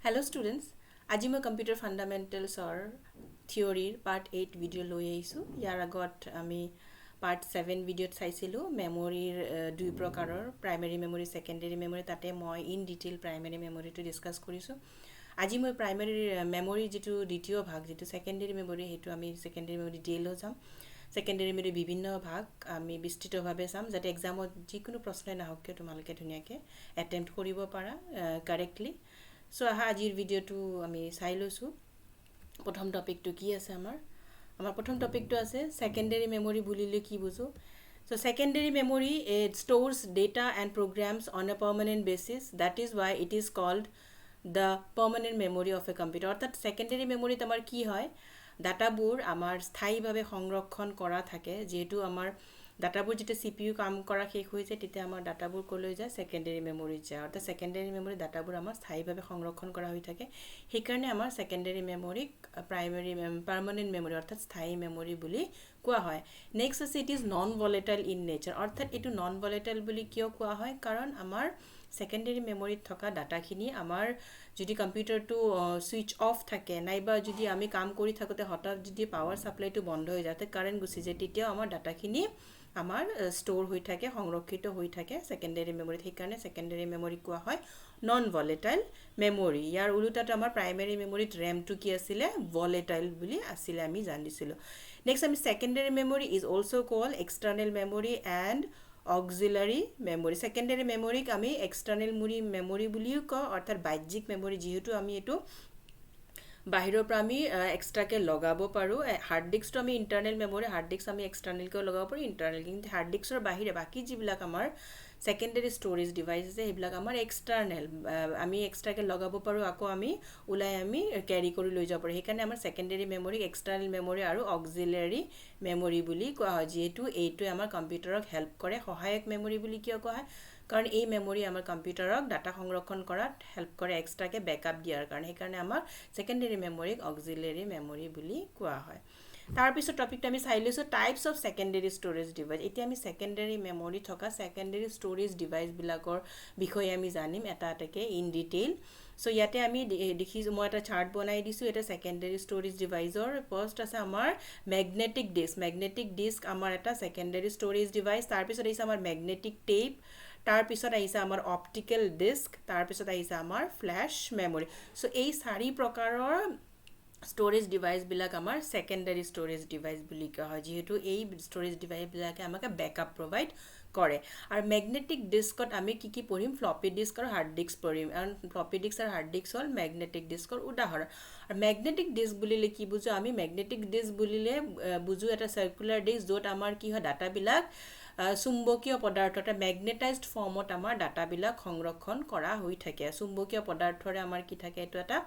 Hello students, আজি মই computer ফাণ্ডামেণ্টেলছৰ থিয়ৰীৰ part 8 video' লৈ আহিছোঁ। ইয়াৰ আগত আমি পাৰ্ট 7 ভিডিঅ'ত চাইছিলোঁ মেমৰিৰ দুই প্ৰকাৰৰ প্ৰাইমেৰী মেমৰি ছেকেণ্ডেৰী মেমৰি। তাতে মই ইন ডিটেইল প্ৰাইমেৰী মেমৰিটো ডিছকাছ কৰিছোঁ। আজি মই প্ৰাইমেৰী মেমৰি যিটো দ্বিতীয় ভাগ যিটো ছেকেণ্ডেৰী মেমৰি সেইটো আমি ছেকেণ্ডেৰী মেমৰি ডিটেইলত যাম। ছেকেণ্ডেৰী মেমৰি বিভিন্ন ভাগ আমি বিস্তৃতভাৱে চাম যাতে এক্সামত যিকোনো প্ৰশ্নই নাহক কিয় তোমালোকে ধুনীয়াকৈ এটেম্প্ট কৰিব পাৰা কাৰেক্টলি। সো আজিৰ ভিডিঅ'টো আমি চাই লৈছোঁ। প্ৰথম টপিকটো কি আছে আমাৰ প্ৰথম টপিকটো আছে ছেকেণ্ডেৰী মেমৰি বুলিলে কি বুজো। So secondary memory it stores data and programs on a permanent basis. That is why it is called the permanent memory of a computer. অর্থাৎ secondary memory আমাৰ কি হয়, ডাটাবোৰ আমাৰ স্থায়ীভাৱে সংৰক্ষণ কৰা থাকে। যেহেতু আমাৰ ডাটাবোৰ যেতিয়া CPU কাম কৰা শেষ হৈ যায় তেতিয়া আমাৰ ডাটাবোৰ কলৈ যায়, সেকেন্ডাৰী মেমৰিত যায়। অৰ্থাৎ সেকেন্ডাৰী মেমৰি ডাটাবোৰ আমাৰ স্থায়ীভাৱে সংৰক্ষণ কৰা হৈ থাকে। সেইকাৰণে আমাৰ সেকেন্ডাৰী মেমৰিক প্ৰাইমেৰী পাৰ্মানেন্ট মেমৰি অৰ্থাৎ স্থায়ী মেমৰি বুলি কোৱা হয়। নেক্সট আছে it is non volatile in nature. অৰ্থাৎ এইটো নন ভলেটাইল বুলি কিয় কোৱা হয়, কাৰণ আমাৰ সেকেন্ডাৰী মেমৰিত থকা ডাটাখিনি আমাৰ যদি কম্পিউটাৰটো সুইচ অফ থাকে নাইবা যদি আমি কাম কৰি থাকোঁতে হঠাৎ যদি পাৱাৰ সাপ্লাইটো বন্ধ হৈ যায়, কাৰেণ্ট গুচি যায়, তেতিয়াও আমাৰ ডাটাখিনি আমাৰ ষ্ট'ৰ হৈ থাকে, সংৰক্ষিত হৈ থাকে সেকেন্ডাৰী মেমৰিত। সেইকাৰণে সেকেন্ডাৰী মেমৰি কোৱা হয় নন ভলেটাইল মেমৰি। ইয়াৰ উলটাটো আমাৰ প্ৰাইমেৰী মেমৰিত ৰেমটো কি আছিলে, ভলেটাইল বুলি আছিলে, আমি জানিছিলোঁ। নেক্সট আমি secondary memory is also call external memory and auxiliary memory. Secondary মেমৰিক আমি এক্সটাৰ্নেল মেমৰি বুলিও কওঁ, অৰ্থাৎ বাহ্যিক মেমৰি। যিহেতু আমি এইটো বাহিৰৰ পৰা আমি এক্সট্ৰাকে লগাব পাৰোঁ। হাৰ্ড ডিস্কটো আমি ইণ্টাৰনেল মেমৰি, হাৰ্ড ডিস্ক আমি এক্সটাৰ্নেলকেও লগাব পাৰোঁ, ইণ্টাৰনেল। কিন্তু হাৰ্ড ডিস্কৰ বাহিৰে বাকী যিবিলাক আমাৰ সেকেন্ডাৰী ষ্ট'ৰেজ ডিভাইচ আছে সেইবিলাক আমাৰ এক্সটাৰ্নেল, আমি এক্সট্ৰাকে লগাব পাৰোঁ, আকৌ আমি ওলাই আমি কেৰি কৰি লৈ যাব পাৰোঁ। সেইকাৰণে আমাৰ সেকেন্ডাৰী মেমৰিক এক্সটাৰ্নেল মেমৰি আৰু অক্সিলাৰী মেমৰি বুলি কোৱা হয়। যিহেতু এইটোৱে আমাৰ কম্পিউটাৰক হেল্প কৰে। সহায়ক মেমৰি বুলি কিয় কোৱা হয়, কাৰণ এই মেমৰি আমাৰ কম্পিউটাৰক ডাটা সংৰক্ষণ কৰাত হেল্প কৰে, এক্সট্ৰাকে বেকআপ দিয়াৰ কাৰণে। সেইকাৰণে আমাৰ সেকেন্ডাৰী মেমৰিক অক্সিলাৰী মেমৰি বুলি কোৱা হয়। তাৰপিছত টপিকটো আমি চাই লৈছোঁ types of secondary storage device. এতিয়া আমি সেকেন্ডাৰী মেমৰি থকা সেকেন্ডাৰী ষ্ট'ৰেজ ডিভাইচবিলাকৰ বিষয়ে আমি জানিম এটা এটাকৈ ইন ডিটেইল। সো ইয়াতে আমি দেখিছোঁ, মই এটা চাৰ্ট বনাই দিছোঁ। এটা সেকেন্ডাৰী ষ্ট'ৰেজ ডিভাইচৰ ফাৰ্ষ্ট আছে আমাৰ মেগনেটিক ডিস্ক। মেগনেটিক ডিস্ক আমাৰ এটা সেকেন্ডাৰী ষ্ট'ৰেজ ডিভাইচ। তাৰপিছত আহিছে আমাৰ মেগনেটিক টেপ, তাৰপিছত আহিছে আমাৰ অপটিকেল ডিস্ক, তাৰপিছত আহিছে আমাৰ ফ্লেছ মেমৰি। সো এই 4 প্ৰকাৰৰ ষ্ট'ৰেজ ডিভাইচবিলাক আমাৰ সেকেন্ডাৰী ষ্ট'ৰেজ ডিভাইচ বুলি কোৱা হয়, যিহেতু এই ষ্ট'ৰেজ ডিভাইচবিলাকে আমাক বেকআপ প্ৰভাইড কৰে। আৰু মেগনেটিক ডিস্কত আমি কি পঢ়িম, ফ্লপি ডিস্ক আৰু হাৰ্ড ডিস্ক পঢ়িম। কাৰণ ফ্লপি ডিস্ক আৰু হাৰ্ড ডিস্ক হ'ল মেগনেটিক ডিস্কৰ উদাহৰণ। আৰু মেগনেটিক ডিস্ক বুলিলে কি বুজো, আমি মেগনেটিক ডিস্ক বুলিলে বুজো এটা চাৰ্কুলাৰ ডিস্ক য'ত আমাৰ কি হয়, ডাটাবিলাক চুম্বকীয় পদাৰ্থ, এটা মেগনেটাইজড ফৰ্মত আমাৰ ডাটাবিলাক সংৰক্ষণ কৰা হৈ থাকে। চুম্বকীয় পদাৰ্থৰে আমাৰ কি থাকে, এইটো এটা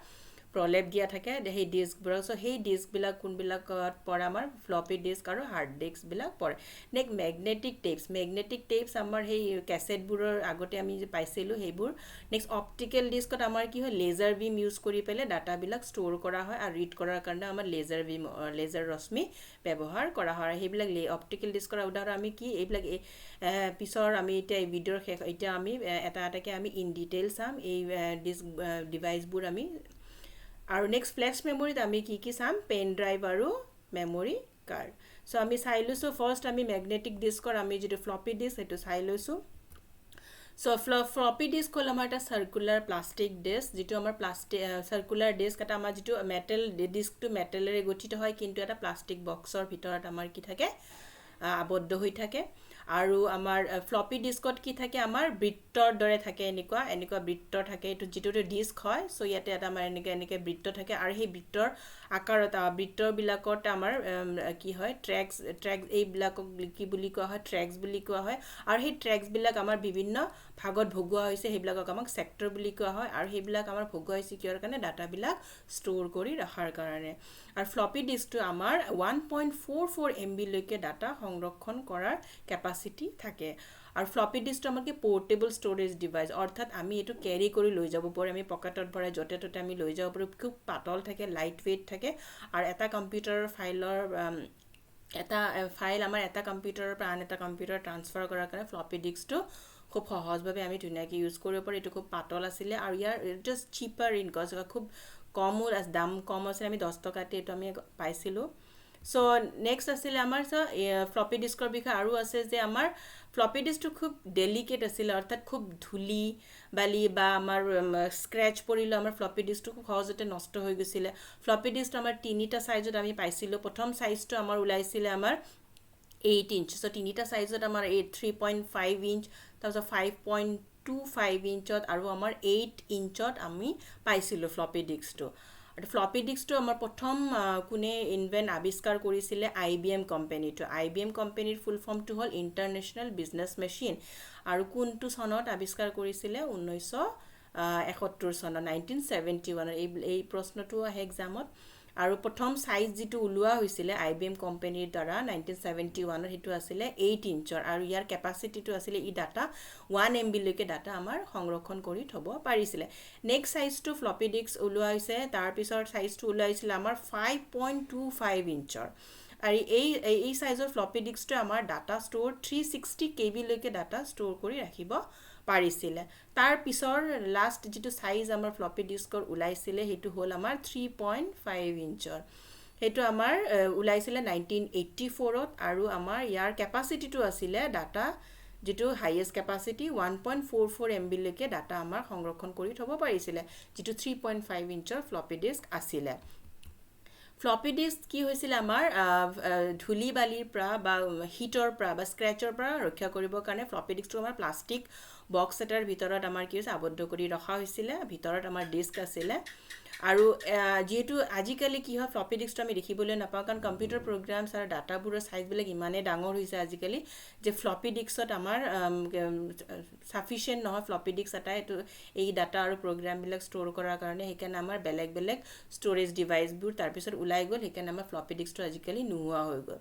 প্ৰলেপ দিয়া থাকে সেই ডিস্কবোৰৰ। সো সেই ডিস্কবিলাক কোনবিলাকত পৰে, আমাৰ ফ্লপি ডিস্ক আৰু হাৰ্ড ডিস্কবিলাক পৰে। Next magnetic tapes. Magnetic tapes আমাৰ সেই কেছেটবোৰৰ আগতে আমি যে পাইছিলোঁ সেইবোৰ। নেক্সট অপটিকেল ডিস্কত আমাৰ কি হয়, লেজাৰ বিম ইউজ কৰি পেলাই ডাটাবিলাক ষ্ট'ৰ কৰা হয় আৰু ৰিড কৰাৰ কাৰণে আমাৰ লেজাৰ ৰশ্মি ব্যৱহাৰ কৰা হয়। সেইবিলাক অপটিকেল ডিস্কৰ উদাহৰণ আমি কি, এইবিলাক পিছৰ আমি এতিয়া এই ভিডিঅ'ৰ শেষ, এতিয়া আমি এটা এটাকৈ আমি ইন ডিটেইল চাম এই ডিস্ক ডিভাইচবোৰ আমি। আৰু নেক্সট ফ্লেছ মেমৰিত আমি কি চাম, পেন ড্ৰাইভ আৰু মেমৰি কাৰ্ড। সো আমি চাই লৈছোঁ ফাৰ্ষ্ট আমি মেগনেটিক ডিস্কৰ আমি যিটো ফ্লপি ডিস্ক সেইটো চাই লৈছোঁ। সো ফ্লপি ডিস্ক হ'ল আমাৰ এটা চাৰ্কুলাৰ প্লাষ্টিক ডিস্ক, যিটো আমাৰ চাৰ্কুলাৰ ডিস্ক এটা আমাৰ যিটো মেটেল ডিস্কটো মেটেলেৰে গঠিত হয়, কিন্তু এটা প্লাষ্টিক বক্সৰ ভিতৰত আমাৰ কি থাকে, আবদ্ধ হৈ থাকে। আৰু আমাৰ ফ্লপি ডিস্কত কি থাকে, আমাৰ বৃত্তৰ দৰে থাকে, এনেকুৱা বৃত্ত থাকে, এইটো যিটো ডিস্ক হয়। সো ইয়াতে এটা আমাৰ এনেকৈ বৃত্ত থাকে আৰু সেই বৃত্তৰ আকাৰত বৃত্তবিলাকত আমাৰ কি হয়, ট্ৰেক্স এইবিলাকক কি বুলি কোৱা হয়, ট্ৰেক্স বুলি কোৱা হয়। আৰু সেই ট্ৰেক্সবিলাক আমাৰ বিভিন্ন ভাগত ভগোৱা হৈছে, সেইবিলাকক আমাক চেক্টৰ বুলি কোৱা হয়। আৰু সেইবিলাক আমাৰ ভগোৱা হৈছে কিহৰ কাৰণে, ডাটাবিলাক ষ্ট'ৰ কৰি ৰখাৰ কাৰণে। আৰু ফ্লপি ডিস্কটো আমাৰ 1.44 MB লৈকে ডাটা সংৰক্ষণ কৰাৰ কেপাচিটি থাকে। আৰু ফ্লপি ডিস্কটো আমাক পৰ্টেবল ষ্ট'ৰেজ ডিভাইচ, অৰ্থাৎ আমি এইটো কেৰি কৰি লৈ যাব পাৰোঁ, আমি পকেটত ভৰাই য'তে ত'তে আমি লৈ যাব পাৰোঁ। খুব পাতল থাকে, লাইট ৱেইট থাকে। আৰু এটা কম্পিউটাৰৰ এটা ফাইল আমাৰ এটা কম্পিউটাৰৰ পৰা আন এটা কম্পিউটাৰ ট্ৰান্সফাৰ কৰাৰ কাৰণে ফ্লপি ডিস্কটো খুব সহজভাৱে আমি ধুনীয়াকৈ ইউজ কৰিব পাৰোঁ এইটো খুব পাতল আছিলে আৰু ইয়াৰ জাষ্ট চিপাৰ ইন কষ্ট খুব কমো দাম কম আছিলে আমি 10 টকাতে এইটো আমি পাইছিলোঁ সো নেক্সট আছিলে আমাৰ ফ্লপি ডিস্কৰ বিষয়ে আৰু আছে যে আমাৰ ফ্লপি ডিস্কটো খুব ডেলিকেট আছিলে অৰ্থাৎ খুব ধূলি বালি বা আমাৰ স্ক্ৰেচ পৰিলে আমাৰ ফ্লপি ডিস্কটো খুব সহজতে নষ্ট হৈ গৈছিলে ফ্লপি ডিস্ক আমাৰ তিনিটা সাইজত আমি পাইছিলোঁ প্ৰথম সাইজটো আমাৰ ওলাইছিলে আমাৰ 8 inch so তিনিটা সাইজত আমাৰ 3.5 inch তাৰপিছত 5.25 inchত আৰু আমাৰ 8 inchত আমি পাইছিলোঁ ফ্লপি ডিস্কটো আৰু ফ্লপি ডিস্কটো আমাৰ প্ৰথম কোনে ইনভেন্ট আৱিষ্কাৰ কৰিছিলে IBM কোম্পানীটো IBM কোম্পানীৰ ফুল ফৰ্মটো হ'ল ইন্টাৰনেশ্যনেল বিজনেছ মেচিন আৰু কোনটো চনত আৱিষ্কাৰ কৰিছিলে 1971 চনত 1971 এই প্ৰশ্নটো আহে এক্সামত আৰু প্ৰথম সাইজ যেটো উলোৱা হৈছিলে IBM কোম্পানীৰ দ্বাৰা 1971 হেতু আছিলে 8 ইঞ্চৰ আৰু ইয়াৰ কেপাসিটিটো আছিলে ই ডাটা 1 MB লৈকে ডাটা আমাৰ সংৰক্ষণ কৰি থব পাৰিছিলে নেক্সট সাইজটো ফ্লপি ডিস্ক উলোৱা হৈছে তাৰ পিছৰ সাইজটো উলোৱা হৈছিল আমাৰ 5.25 ইঞ্চৰ আৰু এই সাইজৰ ফ্লপি ডিস্কটো আমাৰ ডাটা ষ্ট'ৰ 360 KB লৈকে ডাটা ষ্ট'ৰ কৰি ৰাখিব পাৰিছিলে তাৰ পিছৰ লাষ্ট যেটো সাইজ আমাৰ ফ্লপি ডিস্কৰ উলাইছিলে হেতু হ'ল আমাৰ 3.5 ইঞ্চৰ হেতু আমাৰ উলাইছিলে 1984 ত আৰু আমাৰ ইয়াৰ কেপাসিটিটো আছিলে ডাটা যেটো হাইয়েষ্ট কেপাসিটি 1.44 MB লৈকে ডাটা আমাৰ সংৰক্ষণ কৰি থব পাৰিছিলে যেটো 3.5 ইঞ্চৰ ফ্লপি ডিস্ক আছিলে ফ্লপি ডিস্ক কি হৈছিল আমাৰ ধুলি বালিৰ পৰা বা হিটৰ পৰা বা স্ক্ৰেচৰ পৰা ৰক্ষা কৰিবৰ কাৰণে ফ্লপি ডিস্কটো আমাৰ প্লাষ্টিক বক্স এটাৰ ভিতৰত আমাৰ কি হৈছে আবদ্ধ কৰি ৰখা হৈছিলে ভিতৰত আমাৰ ডিস্ক আছিলে আৰু যেহেতু আজিকালি কি হয় ফ্লপি ডিস্কটো আমি দেখিবলৈ নাপাওঁ কাৰণ কম্পিউটাৰ প্ৰগ্ৰামছ আৰু ডাটাবোৰৰ সাইজবিলাক ইমানে ডাঙৰ হৈছে আজিকালি যে ফ্লপি ডিস্কত আমাৰ সাফিচিয়েন্ট নহয় ফ্লপি ডিস্ক এটা এই ডাটা আৰু প্ৰগ্ৰামবিলাক ষ্ট'ৰ কৰাৰ কাৰণে সেইকাৰণে আমাৰ বেলেগ বেলেগ ষ্ট'ৰেজ ডিভাইচবোৰ তাৰ পিছত ওলাই গ'ল সেইকাৰণে আমাৰ ফ্লপি ডিস্কটো আজিকালি নোহোৱা হৈ গ'ল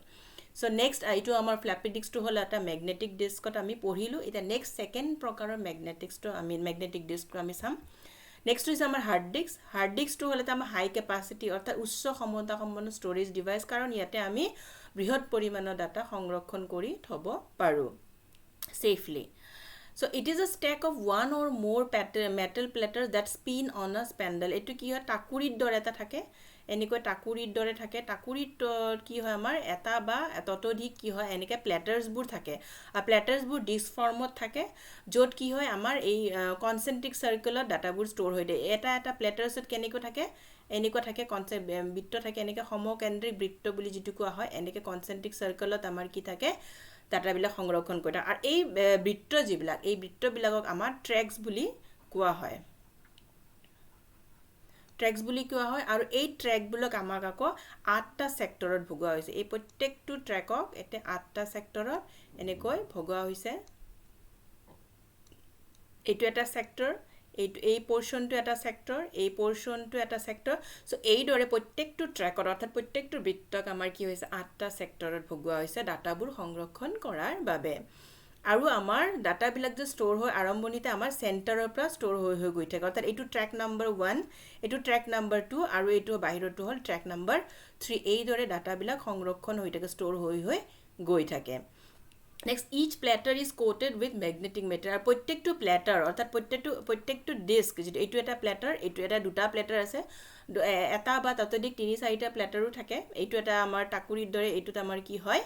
So next এইটো আমাৰ ফ্লপি ডিস্কটো হ'ল এটা ম্যাগনেটিক ডিস্কত আমি পঢ়িলো এটা নেক্সট সেকেন্ড প্ৰকাৰৰ ম্যাগনেটিক ডিস্কটো আমি চাম নেক্সট হৈছে আমাৰ হাৰ্ড ডিস্কটো হ'ল এটা আমাৰ হাই কেপাসিটি অৰ্থাৎ উচ্চ ক্ষমতা সম্পন্ন ষ্ট'ৰেজ ডিভাইচ কাৰণ ইয়াতে আমি বৃহৎ পৰিমাণৰ ডাটা সংৰক্ষণ কৰি থব পাৰো safely So it is a stack of one or more metal platters that spin on a spindle এটো কি হয় টাকুৰিৰ দৰে এটা থাকে এনেকৈ টাকুৰিৰ দৰে থাকে টাকুৰিত কি হয় আমাৰ এটা বা ততোধিক কি হয় এনেকৈ প্লেটাৰ্সবোৰ থাকে আৰু প্লেটাৰ্সবোৰ ডিস্ক ফৰ্মত থাকে য'ত কি হয় আমাৰ এই কনসেন্ট্ৰিক সাৰ্কেলত ডাটাবোৰ ষ্ট'ৰ হৈ দিয়ে এটা প্লেটাৰ্সত কেনেকৈ থাকে এনেকৈ থাকে বৃত্ত থাকে এনেকৈ সমকেন্দ্ৰিক বৃত্ত বুলি যেটো কোৱা হয় এনেকৈ কনসেন্ট্ৰিক সাৰ্কেলত আমাৰ কি থাকে ডাটাবিলাক সংৰক্ষণ কৰে আৰু এই বৃত্তবিলাকক আমাৰ ট্ৰেক্স বুলি কোৱা হয় আৰু এই ট্ৰেকবিলাক আমাক আকৌ 8টা সেক্টৰত ভগোৱা হৈছে এই প্ৰত্যেকটো ট্ৰেকক এতে 8টা সেক্টৰত এনেকৈ ভগোৱা হৈছে এইটো এটা সেক্টৰ এই পোৰশনটো এটা সেক্টৰ এই পোৰশনটো এটা সেক্টৰ সো এই দৰে প্ৰত্যেকটো ট্ৰেকৰ অৰ্থাৎ প্ৰত্যেকটো বৃত্তক আমাৰ কি হৈছে 8টা সেক্টৰত ভগোৱা হৈছে ডাটাবোৰ সংৰক্ষণ কৰাৰ বাবে আৰু আমাৰ ডাটাবিলাক যে ষ্ট'ৰ হৈ আৰম্ভণিতে আমাৰ চেণ্টাৰৰ পৰা ষ্ট'ৰ হৈ গৈ থাকে অৰ্থাৎ এইটো ট্ৰেক নম্বৰ 1 এইটো ট্ৰেক নম্বৰ 2 আৰু এইটো বাহিৰটো হ'ল ট্ৰেক নম্বৰ 3 এই দৰে ডাটাবিলাক সংৰক্ষণ হৈ থাকে ষ্ট'ৰ হৈ গৈ থাকে Next, each platter is coated with magnetic material. প্ৰত্যেকটো প্লেটাৰ অৰ্থাৎ প্ৰত্যেকটো ডিস্ক যেটো এইটো এটা প্লেটাৰ এইটো এটা দুটা প্লেটাৰ আছে এটা বা ততোধিক 3-4টা প্লেটাৰো থাকে এইটো এটা আমাৰ টাকুৰিৰ দৰে এইটোত আমাৰ কি হয়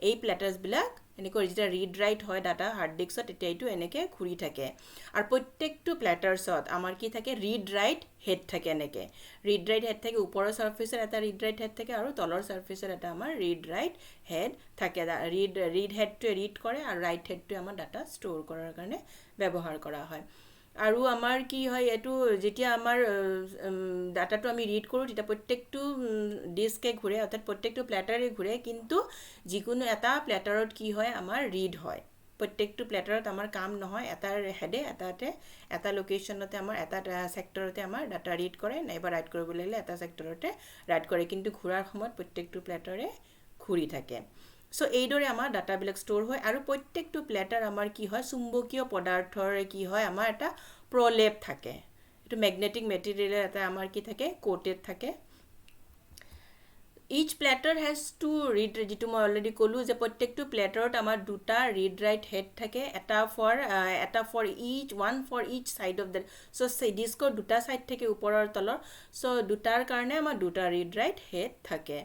এই প্লেটাৰ্সবিলাক এনেকৈ যেতিয়া ৰিড ৰাইট হয় ডাটা হাৰ্ড ডিস্কত তেতিয়া এইটো এনেকৈ ঘূৰি থাকে আৰু প্ৰত্যেকটো প্লেটাৰ্সত আমাৰ কি থাকে ৰিড ৰাইট হেড থাকে এনেকৈ ৰিড ৰাইট হেড থাকে ওপৰৰ সাৰফেসৰ এটা ৰিড ৰাইট হেড থাকে আৰু তলৰ সাৰফেসৰ এটা আমাৰ ৰিড ৰাইট হেড থাকে ৰিড হেডটো ৰিড কৰে আৰু ৰাইট হেডটো আমাৰ ডাটা ষ্ট'ৰ কৰাৰ কাৰণে ব্যৱহাৰ কৰা হয় আৰু আমাৰ কি হয় এটো যেতিয়া আমাৰ ডাটাটো আমি ৰিড কৰো তেতিয়া প্ৰত্যেকটো ডিস্কে ঘুৰে অৰ্থাৎ প্ৰত্যেকটো প্লেটাৰে ঘুৰে কিন্তু যিকোনো এটা প্লেটাৰত কি হয় আমাৰ ৰিড হয় প্ৰত্যেকটো প্লেটাৰত আমাৰ কাম নহয় এটাৰ হেডে এটা লোকেশনতে আমাৰ এটা সেক্টৰতে আমাৰ ডাটা ৰিড কৰে নাইবা ৰাইট কৰিবলৈ হলে এটা সেক্টৰতে ৰাইট কৰে কিন্তু ঘুৰাৰ সময়ত প্ৰত্যেকটো প্লেটাৰে ঘুৰি থাকে সো এই দৰে আমাৰ ডাটাবিলাক ষ্ট'ৰ হয় আৰু প্ৰত্যেকটো প্লেটাৰ আমাৰ কি হয় চুম্বকীয় পদাৰ্থৰ কি হয় আমাৰ এটা প্ৰলেপ থাকে এটো ম্যাগনেটিক মেটেৰিয়েল এটা আমাৰ কি থাকে কোটেড থাকে each platter has two read যেটো মই অলৰেডি ক'লো যে প্ৰত্যেকটো প্লেটাৰত আমাৰ দুটা read write head থাকে এটা for each one for each side of the so ডিস্কৰ দুটা সাইড থাকে ওপৰৰ তলৰ so দুটাৰ কাৰণে আমাৰ দুটা read write head থাকে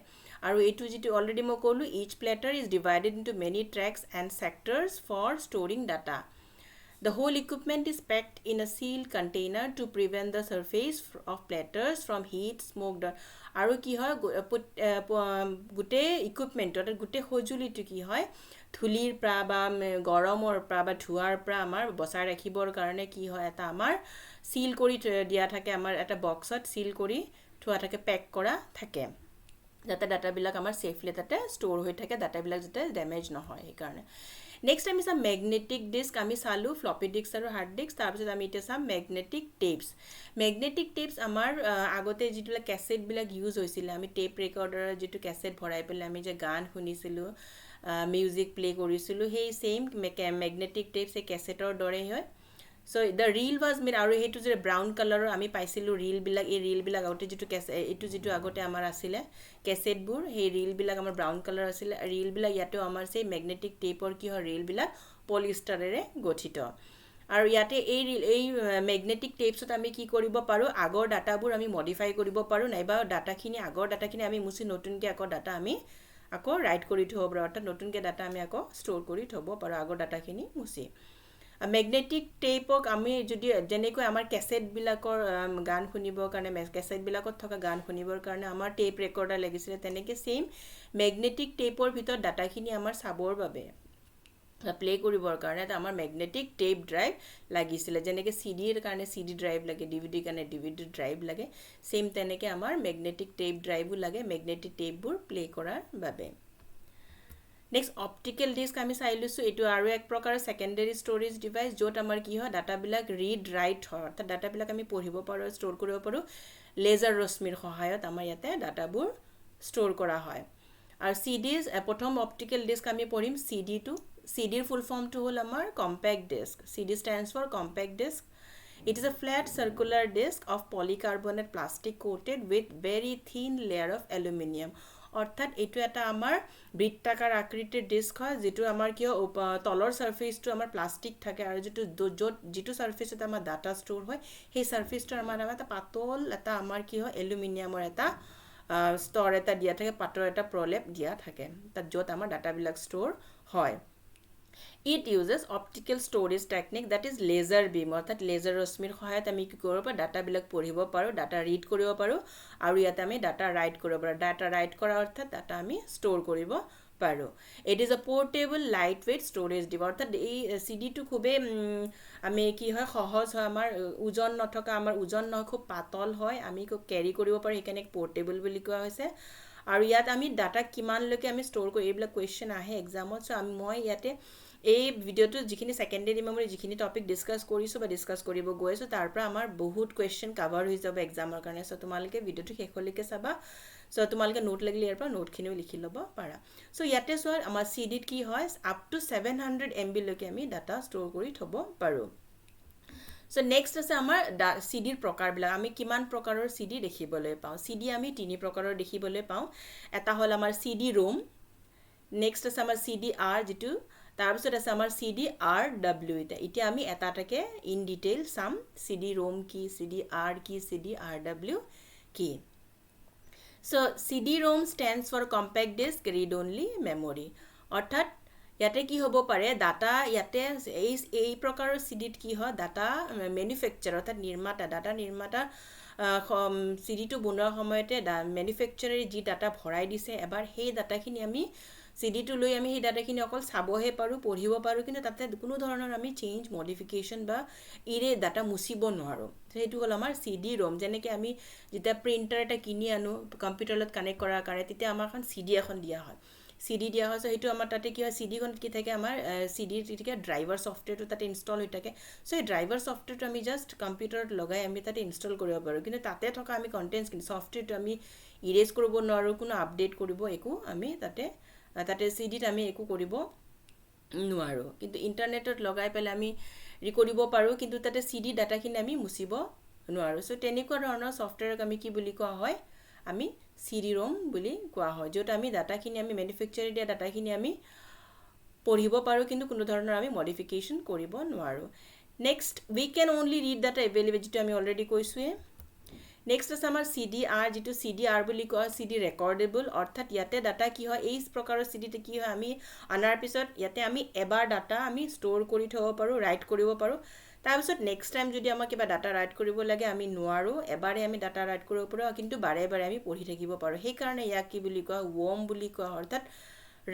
আৰু এইটো যেটো অলৰেডি মই ক'লো each platter is divided into many tracks and sectors for storing data. The whole equipment is packed in a sealed container to prevent the surface of platters from heat, smoke, আৰু কি হয় গুটে equipment অৰ্থাৎ গুটে সজুলিটো কি হয় ধুলিৰ পৰা বা গৰমৰ পৰা বা ধুৱাৰ পৰা আমাৰ বচাই ৰাখিবৰ কাৰণে কি হয় এটা আমাৰ সিল কৰি দিয়া থাকে আমাৰ এটা বক্সত সিল কৰি থোৱা থাকে পেক কৰা থাকে যাতে ডাটা বিলাক আমাৰ সেফলি তাতে ষ্টৰ হৈ থাকে ডাটা বিলাক যাতে ড্যামেজ নহয় এই কাৰণে Next time is a magnetic disk. Ami salu floppy disk aru hard disk. Tarpisot ami ite sam magnetic tapes. Magnetic tapes amar agote jitula cassette bilak use hoisile. Ami tape recorder jitu cassette bhorai pele ami je gaan shunisilu, music play korisilu. Hey same magnetic tapes e cassette or dore hoy. So the reel was made aru hetu je brown color ami paisilu reel bilak e reel bilak agote jitu cassette etu jitu agote amar asile cassette bur he reel bilak amar brown color asile reel bilak yato amar sei magnetic tape or ki ho reel bilak polyester ere gothito aru yate ei magnetic tapes ot ami ki koribo paru agor data bur ami modify koribo paru naiba data khini agor data khini ami musi notun ke akor data ami akor write kori thobo paru orthat notun ke data ami akor store kori thobo paru agor data khini musi magnetic tape ok ami jodi jeneko amar cassette bilakor gaan khunibor karone cassette bilakot thoka gaan khunibor karone amar tape recorder lagisile teneke same magnetic tape or bhitor data khini amar sabor babe play koribor karone ta amar magnetic tape drive lagisile jeneke cd er karone cd drive lage dvd karone dvd drive lage same teneke amar magnetic tape drive u lage magnetic tape bur play korar babe Next optical disk আমি চাইলুছো এটো আৰু এক প্ৰকাৰ secondary storage device যত আমাৰ কি হয় data বিলাক ৰিড ৰাইট হয় তা ডাটা বিলাক আমি পঢ়িব পাৰো ষ্টৰ কৰিব পাৰো লেজাৰ ৰশ্মিৰ সহায়ত আমাৰ ইয়াতে ডাটাবোৰ ষ্টৰ কৰা হয় আৰু সিডিজ প্ৰথম অপটিক্যাল ডিস্ক আমি পঢ়িম সিডি2 সিডিৰ ফুল ফৰ্মটো হল আমাৰ compact disc CD stands for compact disk It is a flat circular disk of polycarbonate plastic coated with very thin layer of aluminum অর্থাৎ এটো এটা আমাৰ বৃত্তাকাৰ আকৃতিৰ ডিস্ক হয় যেটো আমাৰ কি তলৰ সাৰফেসটো আমাৰ প্লাষ্টিক থাকে আৰু যেটো সাৰফেসত আমাৰ ডাটা ষ্টৰ হয় সেই সাৰফেসটো আমাৰ এটা পাতল এটা আমাৰ কি হয় এলুমিনিয়ামৰ এটা ষ্টৰ এটা দিয়া থাকে পাতৰ এটা প্ৰলেপ দিয়া থাকে তাত যত আমাৰ ডাটা বিলাক ষ্টৰ হয় It uses optical storage technique that is laser beam অর্থাৎ laser ৰশ্মিৰ সহায়ত আমি কি কৰিব পাৰো ডাটা বিলাক পঢ়িব পাৰো ডাটা ৰিড কৰিব পাৰো আৰু ইয়াতে আমি ডাটা ৰাইট কৰিব পাৰো ডাটা ৰাইট কৰা অৰ্থাৎ ডাটা আমি ষ্টৰ কৰিব পাৰো It is a portable lightweight storage device অৰ্থাৎ এই CD2 খুবে আমি কি হয় সহজ হয় আমাৰ ওজন নথকা আমাৰ ওজন নহ খুব পাতল হয় আমি ক্যাৰি কৰিব পাৰো এখানে পোৰ্টেবল বুলি কোৱা হৈছে আৰু ইয়াত আমি ডাটা কিমান লৈকে আমি ষ্টৰ কৰি এইবিলাক কোৱেশ্চন আহে এক্সামত সো আমি মই ইয়াতে এই ভিডিওটো যিখিনি সেকেন্ডাৰী মেমৰি যিখিনি টপিক ডিসকাস কৰিছো বা ডিসকাস কৰিব গৈছো তাৰ পৰা আমাৰ বহুত কোৱেশ্চন কভাৰ হৈ যাব এক্সামৰ কাৰণে সো তোমালকে ভিডিওটো শেষলৈকে চাবা সো তোমালকে নোট লাগিলে ইয়াৰ পৰা নোট খিনিও লিখি লব পাৰা সো ইয়াতে সো আমাৰ সিডিত কি হয় আপ টু 700 MB লৈকে আমি ডাটা ষ্টৰ কৰি থব পাৰো So next আছে আমাৰ সিডিৰ প্ৰকাৰবিলাক আমি কিমান প্ৰকাৰৰ সিডি দেখিবলৈ পাওঁ সিডি আমি তিনি প্ৰকাৰৰ দেখিবলৈ পাওঁ এটা হল আমাৰ সিডি ৰোম নেক্সট আছে আমাৰ সিডি আৰ যেটো তাৰপিছত আছে আমাৰ সিডি আৰ ডব্লিউ এতিয়া আমি এটাটাকে in detail some CD ROM কি সিডি আৰ কি সিডি আৰ ডব্লিউ কি So CD-ROM stands for compact disk read only memory অৰ্থাৎ ইয়াতে কি হ'ব পাৰে ডাটা ইয়াতে এই প্ৰকাৰৰ সিডিত কি হয় ডাটা ম্যানুফ্যাকচাৰ অৰ্থাৎ নিৰ্মাতা ডাটা নিৰ্মাতা সিডিটো বনোৱাৰ সময়তে ম্যানুফ্যাকচাৰাৰে যি ডাটা ভৰাই দিছে এবাৰ সেই ডাটাখিনি আমি সিডিটো লৈ আমি সেই ডাটাখিনি অকল চাবহে পাৰো পঢ়িব পাৰো কিন্তু তাতে কোনো ধৰণৰ আমি চেঞ্জ মডিফিকেশন বা ইৰে ডাটা মুছিব নোৱাৰো সেইটো হল আমাৰ সিডি ৰোম যেনেকৈ আমি যেতিয়া প্ৰিন্টাৰ এটা কিনি আনো কম্পিউটাৰত কানেক্ট কৰাৰ কাৰণে তেতিয়া আমাৰখন সিডি এখন দিয়া হয় সিডি দিয়া হয় সো হেতু আমাৰ তাতে কি হয় সিডি খন কি থাকে আমাৰ সিডি ঠিক ড্ৰাইভাৰ সফটওয়্যাৰটো তাতে ইনষ্টল হৈ থাকে সো এই ড্ৰাইভাৰ সফটওয়্যাৰটো আমি জাস্ট কম্পিউটাৰত লগাই আমি তাতে ইনষ্টল কৰিব পাৰো কিন্তু তাতে থকা আমি কন্টেন্টস কিন্তু সফটওয়্যাৰটো আমি ইৰেজ কৰিব নোৱাৰো কোনো আপডেট কৰিব একো আমি তাতে সিডিত আমি একো কৰিব নোৱাৰো কিন্তু ইন্টাৰনেটত লগাই পেলে আমি ৰিকৰ্ডিব পাৰো কিন্তু তাতে সিডি ডাটাখিনি আমি মুছিব নোৱাৰো সো তেনেকুৱা ধৰণৰ সফটওয়্যাৰক আমি কি বুলি কোৱা হয় আমি CD ROM বুলি কোৱা হয় য'ত আমি ডাটাখিনি আমি ম্যানুফ্যাকচাৰ দিয়া ডাটাখিনি আমি পঢ়িব পাৰো কিন্তু কোনো ধৰণৰ আমি মডিফিকেশন কৰিব নোৱাৰো next we can only read data available যেটো আমি অলৰেডি কৈছোৱে নেক্সট আছে আমাৰ CDR যেটো CDR বুলি কোৱা CD recordable অৰ্থাৎ ইয়াতে ডাটা কি হয় এই প্ৰকাৰৰ CD তে কি হয় আমি আনাৰ পিছত ইয়াতে আমি এবাৰ ডাটা আমি ষ্ট'ৰ কৰি থব পাৰো ৰাইট কৰিব পাৰো তাৰ পিছত নেক্সট টাইম যদি আমাক কিবা ডাটা ৰাইট কৰিব লাগে আমি নোৱাৰো এবাৰে আমি ডাটা ৰাইট কৰিব পাৰো কিন্তু বাৰে বাৰে আমি পঢ়ি থাকিব পাৰো সেই কাৰণে ইয়াক কি বুলি কোৱা WOM বুলি কোৱা অৰ্থাৎ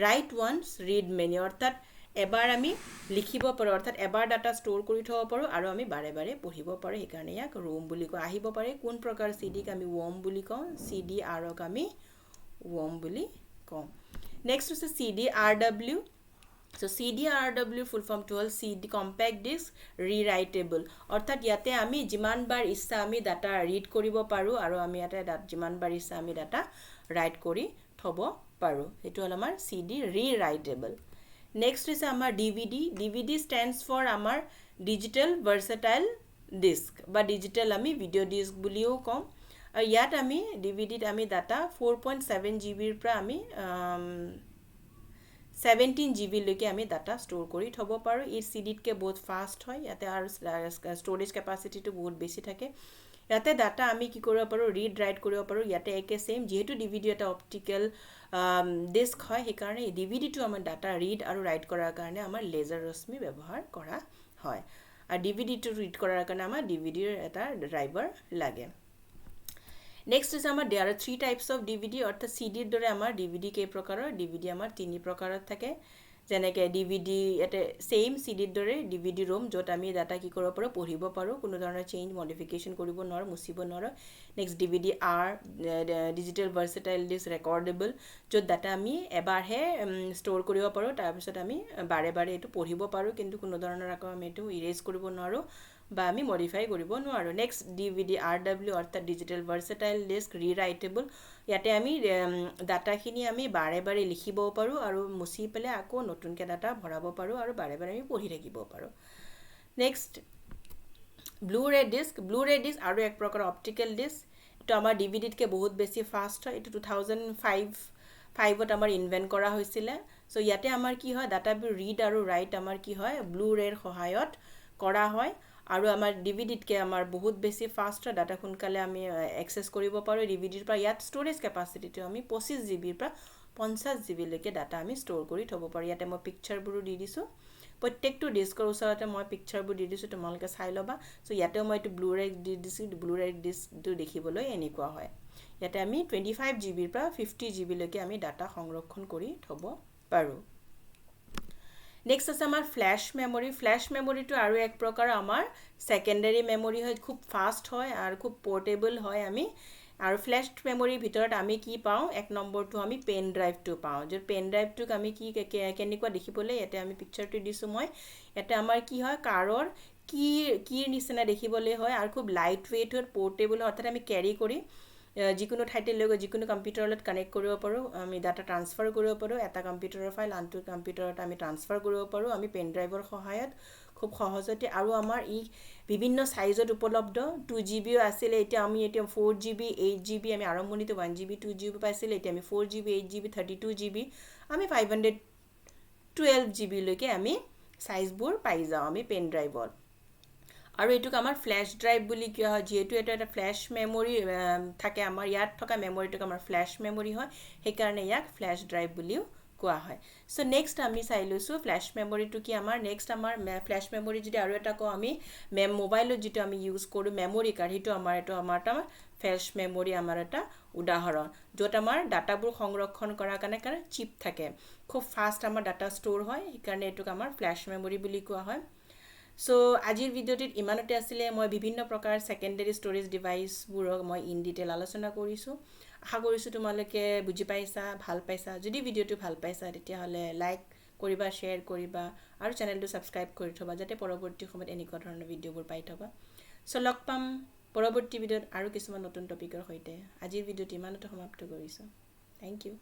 write once read many অৰ্থাৎ এবাৰ আমি লিখিব পাৰো অৰ্থাৎ এবাৰ ডাটা ষ্ট'ৰ কৰি থব পাৰো আৰু আমি বাৰে বাৰে পঢ়িব পাৰো সেই কাৰণে ইয়াক ROM বুলি কোৱা আহিব পাৰে কোন প্ৰকাৰ CD ক আমি WOM বুলি কওঁ CDR ক আমি WOM বুলি কওঁ নেক্সট আছে CDRW So CDRW full form to all CD compact disk rewritable অর্থাৎ ইয়াতে আমি যিমান বাৰ ইচ্ছা আমি ডাটা ৰিড কৰিব পাৰো আৰু আমি ইয়াতে যিমান বাৰ ইচ্ছা আমি ডাটা ৰাইট কৰি থব পাৰো এটো হল আমাৰ CD rewritable next is আমাৰ DVD stands for আমাৰ digital versatile disk বা digital আমি video disk বুলিও কম আৰু ইয়াত আমি DVD ত আমি ডাটা 4.7 GB ৰ পৰা আমি 17 GB লৈকে আমি ডাটা ষ্ট'ৰ কৰি থব পাৰো এই CD ত কে বহুত ফাস্ট হয় ইয়াতে আৰু ষ্টৰেজ ক্যাপাসিটি টো বহুত বেছি থাকে ইয়াতে ডাটা আমি কি কৰিব পাৰো ৰিড ৰাইট কৰিব পাৰো ইয়াতে একে সেম যেহেতু DVD এটা অপটিক্যাল ডিস্ক হয় সেই কাৰণে DVD টো আমাৰ ডাটা ৰিড আৰু ৰাইট কৰাৰ কাৰণে আমাৰ লেজাৰ ৰশ্মি ব্যৱহাৰ কৰা হয় আৰু DVD টো ৰিড কৰাৰ কাৰণে আমাৰ DVD ৰ এটা ড্ৰাইভাৰ লাগে Next is আমাৰ there are three types of DVD অৰ্থাৎ CD ৰ দৰে আমাৰ DVD কে প্ৰকাৰৰ DVD আমাৰ তিনি প্ৰকাৰৰ থাকে যেনেকৈ DVD এতে সেম CD ৰ দৰে DVD ROM য'ত আমি ডাটা কি কৰিব পাৰো পঢ়িব পাৰো কোনো ধৰণৰ চেঞ্জ মডিফিকেশন কৰিব নোৱাৰো মুছিব নোৱাৰো next DVD R digital versatile disk recordable য'ত ডাটা আমি এবাৰহে ষ্ট'ৰ কৰিব পাৰো তাৰ পিছত আমি বাৰে বাৰে এটো পঢ়িব পাৰো কিন্তু কোনো ধৰণৰ আকৌ আমি এটো ইৰেজ কৰিব নোৱাৰো বা আমি মডিফাই কৰিব নোৱাৰো নেক্সট DVD RW অৰ্থাৎ ডিজিটাল ভাৰ্সেটাইল ডিস্ক ৰিৰাইটেবল ইয়াতে আমি ডাটাখিনি আমি বাৰে বাৰে লিখিব পাৰো আৰু মুছি পেলে আকৌ নতুনকে ডাটা ভৰাব পাৰো আৰু বাৰে বাৰে আমি পঢ়ি থাকিব পাৰো নেক্সট ব্লু-ৰে ডিস্ক আৰু এক প্ৰকাৰ অপটিক্যাল ডিস্ক এটো আমাৰ DVD তকে বহুত বেছি ফাস্ট হয় এটো 2005 ত আমাৰ ইনভেন্ট কৰা হৈছিল সো ইয়াতে আমাৰ কি হয় ডাটাবোৰ ৰিড আৰু ৰাইট আমাৰ কি হয় ব্লু-ৰেৰ সহায়ত কৰা হয় আৰু আমাৰ DVD তকে আমাৰ বহুত বেছি ফাস্ট ডাটা খুনকালে আমি এক্সেস কৰিব পাৰো DVD ৰ পৰা ইয়াত ষ্টৰেজ ক্যাপাসিটি টো আমি 25 GB ৰ পৰা 50 GB লৈকে ডাটা আমি ষ্ট'ৰ কৰি থব পাৰো ইয়াতে মই পিকচাৰবোৰ দি দিছো প্ৰত্যেকটো ডিস্কৰ ওচৰতে মই পিকচাৰবোৰ দি দিছো তোমালোকে চাই লবা সো ইয়াতে মই এটো ব্লু-ৰে দি দিছো ব্লু-ৰে ডিস্কটো দেখিবলৈ এনেকুৱা হয় ইয়াতে আমি 25 GB ৰ পৰা 50 GB লৈকে আমি ডাটা সংৰক্ষণ কৰি থব পাৰো Next আছে আমাৰ ফ্ল্যাশ মেমৰি টো আৰু এক প্ৰকাৰ আমাৰ সেকেন্ডাৰী মেমৰি হয় খুব ফাস্ট হয় আৰু খুব পোৰ্টেবল হয় আমি আৰু ফ্ল্যাশ মেমৰিৰ ভিতৰত আমি কি পাওঁ এক নম্বৰটো আমি পেন ড্ৰাইভটো পাওঁ যে পেন ড্ৰাইভটোক আমি কি কেনেকুৱা দেখিবলৈ ইয়াতে আমি পিকচাৰটো দিছো মই ইয়াতে আমাৰ কি হয় কাৰৰ কিৰ নিচিনা দেখিবলৈ হয় আৰু খুব লাইট ওয়েট হয় পোৰ্টেবল অৰ্থাৎ আমি ক্যাৰি কৰি যিকোনো ঠাইতে লৈ যিকোনো কম্পিউটাৰত কানেক্ট কৰিব পাৰো আমি ডাটা ট্ৰান্সফাৰ কৰিব পাৰো এটা কম্পিউটাৰৰ ফাইল আনটো কম্পিউটাৰত আমি ট্ৰান্সফাৰ কৰিব পাৰো আমি পেন ড্ৰাইভৰ সহায়ত খুব সহজতে আৰু আমাৰ ই বিভিন্ন সাইজত উপলব্ধ 2GB আছিল এতিয়া আমি 4GB 8GB আমি আৰম্ভণিতে 1GB 2GB পাইছিল এতিয়া আমি 4GB 8GB 32GB আমি 512GB লৈকে আমি সাইজবোৰ পাই যাও আমি পেন ড্ৰাইভত আৰু এটুক আমাৰ ফ্ল্যাশ ড্ৰাইভ বুলি কিয়া হয় যেহেতু এটা ফ্ল্যাশ মেমৰি থাকে আমাৰ ইয়াত থকা মেমৰিটোক আমাৰ ফ্ল্যাশ মেমৰি হয় সেই কাৰণে ইয়াক ফ্ল্যাশ ড্ৰাইভ বুলিও কোৱা হয় সো নেক্সট আমি চাই লৈছো ফ্ল্যাশ মেমৰিটো কি আমাৰ নেক্সট আমাৰ ফ্ল্যাশ মেমৰি যদি আৰু এটা কো আমি মোবাইলত যেটো আমি ইউজ কৰো মেমৰি কাৰ্ড হেটো আমাৰ ফ্ল্যাশ মেমৰি আমাৰ এটা উদাহৰণ যত আমাৰ ডাটাবোৰ সংৰক্ষণ কৰাৰ কাৰণে চিপ থাকে খুব ফাস্ট আমাৰ ডাটা ষ্ট'ৰ হয় সেই কাৰণে এটুক আমাৰ ফ্ল্যাশ মেমৰি বুলি কোৱা হয় সো আজিৰ ভিডিওটিত ইমানতে আছিল মই বিভিন্ন প্ৰকাৰ সেকেন্ডাৰী ষ্টৰেজ ডিভাইস বোৰক মই ইন ডিটেইল আলোচনা কৰিছো আশা কৰিছো তোমালোকে বুজি পাইছা ভাল পাইছা যদি ভিডিওটো ভাল পাইছা তেতিয়া হলে লাইক কৰিবা শেয়াৰ কৰিবা আৰু চেনেলটো সাবস্ক্ৰাইব কৰি থবা যাতে পৰৱৰ্তী সময়ত এনেকুৱা ধৰণৰ ভিডিওবোৰ পাই থবা সো লগ পাম পৰৱৰ্তী ভিডিওত আৰু কিছুমান নতুন টপিকৰ সৈতে আজিৰ ভিডিওটি ইমানতে সমাপ্ত কৰিছো থ্যাংক ইউ